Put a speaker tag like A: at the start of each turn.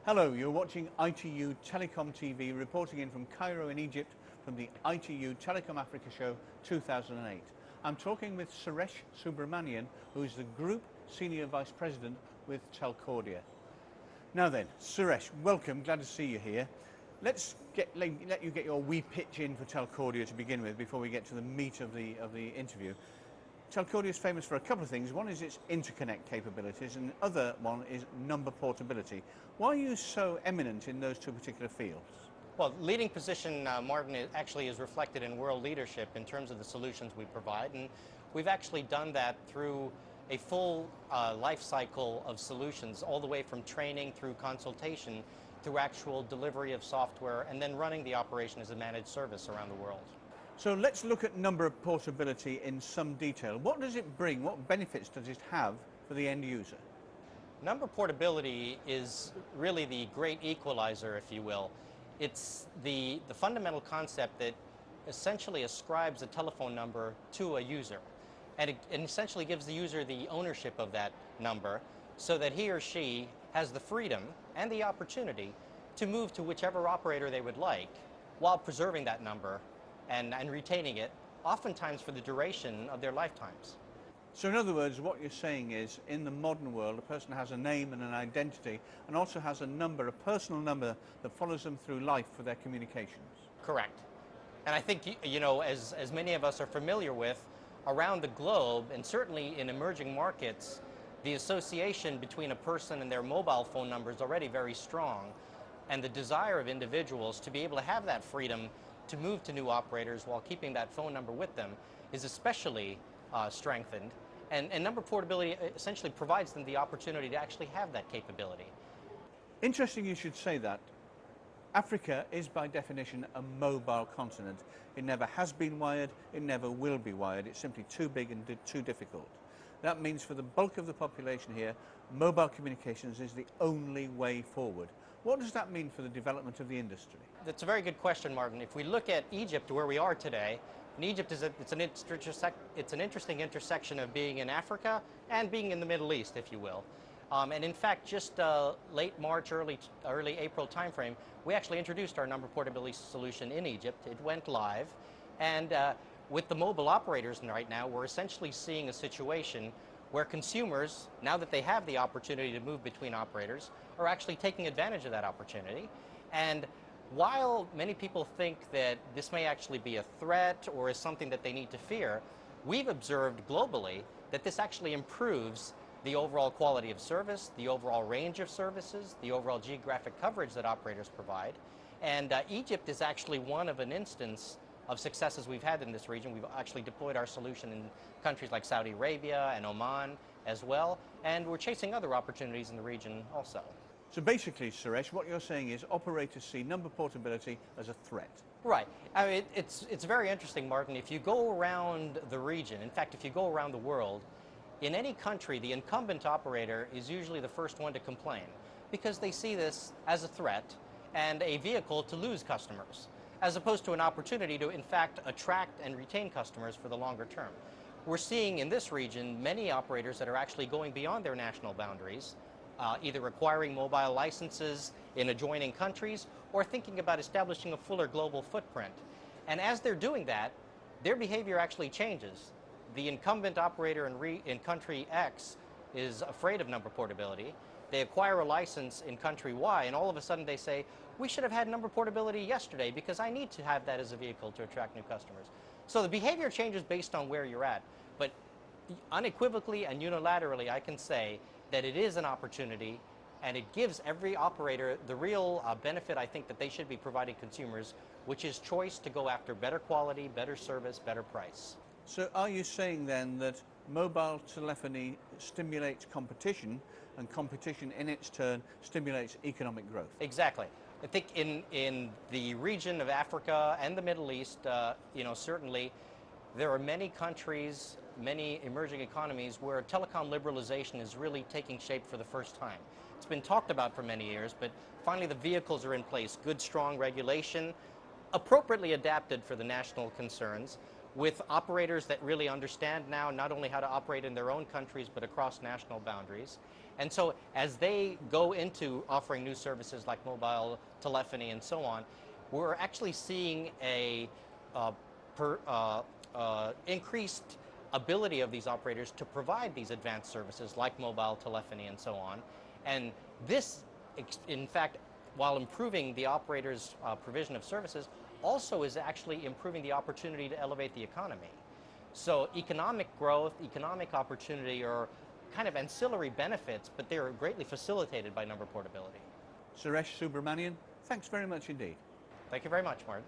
A: Hello, you're watching ITU Telecom TV, reporting in from Cairo in Egypt from the ITU Telecom Africa Show 2008. I'm talking with Suresh Subramanian, who is the Group Senior Vice President with Telcordia. Now then, Suresh, welcome, glad to see you here. Let's let you get your wee pitch in for Telcordia to begin with before we get to the meat of the interview. Telcordia is famous for a couple of things. One is its interconnect capabilities, and the other one is number portability. Why are you so eminent in those two particular fields?
B: Well, leading position, Martin, actually is reflected in world leadership in terms of the solutions we provide, and we've actually done that through a full life cycle of solutions, all the way from training through consultation, through actual delivery of software, and then running the operation as a managed service around the world.
A: So let's look at number portability in some detail. What does it bring? What benefits does it have for the end user?
B: Number portability is really the great equalizer, if you will. It's the fundamental concept that essentially ascribes a telephone number to a user. And it essentially gives the user the ownership of that number so that he or she has the freedom and the opportunity to move to whichever operator they would like while preserving that number and retaining it, oftentimes for the duration of their lifetimes.
A: So in other words, what you're saying is, in the modern world, a person has a name and an identity and also has a number, a personal number that follows them through life for their communications.
B: Correct. And I think, you know, as many of us are familiar with, around the globe, and certainly in emerging markets, the association between a person and their mobile phone number is already very strong. And the desire of individuals to be able to have that freedom to move to new operators while keeping that phone number with them is especially strengthened. And number portability essentially provides them the opportunity to actually have that capability.
A: Interesting you should say that. Africa is by definition a mobile continent. It never has been wired, it never will be wired. It's simply too big and too difficult. That means for the bulk of the population here, mobile communications is the only way forward. What does that mean for the development of the industry?
B: That's a very good question, Martin. If we look at Egypt, where we are today, in Egypt it's an interesting intersection of being in Africa and being in the Middle East, if you will. And in fact, just late March, early April timeframe, we actually introduced our number portability solution in Egypt. It went live, and with the mobile operators right now, we're essentially seeing a situation where consumers, now that they have the opportunity to move between operators, are actually taking advantage of that opportunity. And while many people think that this may actually be a threat or is something that they need to fear, we've observed globally that this actually improves the overall quality of service, the overall range of services, the overall geographic coverage that operators provide. And Egypt is actually one of an instance of successes we've had in this region. We've actually deployed our solution in countries like Saudi Arabia and Oman as well, and we're chasing other opportunities in the region also.
A: So basically, Suresh, what you're saying is operators see number portability as a threat.
B: Right. I mean, it's very interesting, Martin. If you go around the region, in fact, if you go around the world, in any country, the incumbent operator is usually the first one to complain because they see this as a threat and a vehicle to lose customers, as opposed to an opportunity to, in fact, attract and retain customers for the longer term. We're seeing in this region many operators that are actually going beyond their national boundaries, either acquiring mobile licenses in adjoining countries or thinking about establishing a fuller global footprint. And as they're doing that, their behavior actually changes. The incumbent operator in country X is afraid of number portability. They acquire a license in country Y, and all of a sudden they say, we should have had number portability yesterday because I need to have that as a vehicle to attract new customers. So the behavior changes based on where you're at, but unequivocally and unilaterally I can say that it is an opportunity, and it gives every operator the real benefit I think that they should be providing consumers, which is choice to go after better quality, better service, better price.
A: So are you saying then that mobile telephony stimulates competition, and competition in its turn stimulates economic growth?
B: Exactly. I think in the region of Africa and the Middle East, you know, certainly there are many countries, many emerging economies where telecom liberalization is really taking shape for the first time. It's been talked about for many years, but finally the vehicles are in place. Good, strong regulation, appropriately adapted for the national concerns, with operators that really understand now not only how to operate in their own countries, but across national boundaries. And so as they go into offering new services like mobile telephony and so on, we're actually seeing a increased ability of these operators to provide these advanced services like mobile telephony and so on. And this, in fact, while improving the operator's provision of services, also is actually improving the opportunity to elevate the economy. So economic growth, economic opportunity are kind of ancillary benefits, but they're greatly facilitated by number portability.
A: Suresh Subramanian, thanks very much indeed.
B: Thank you very much, Martin.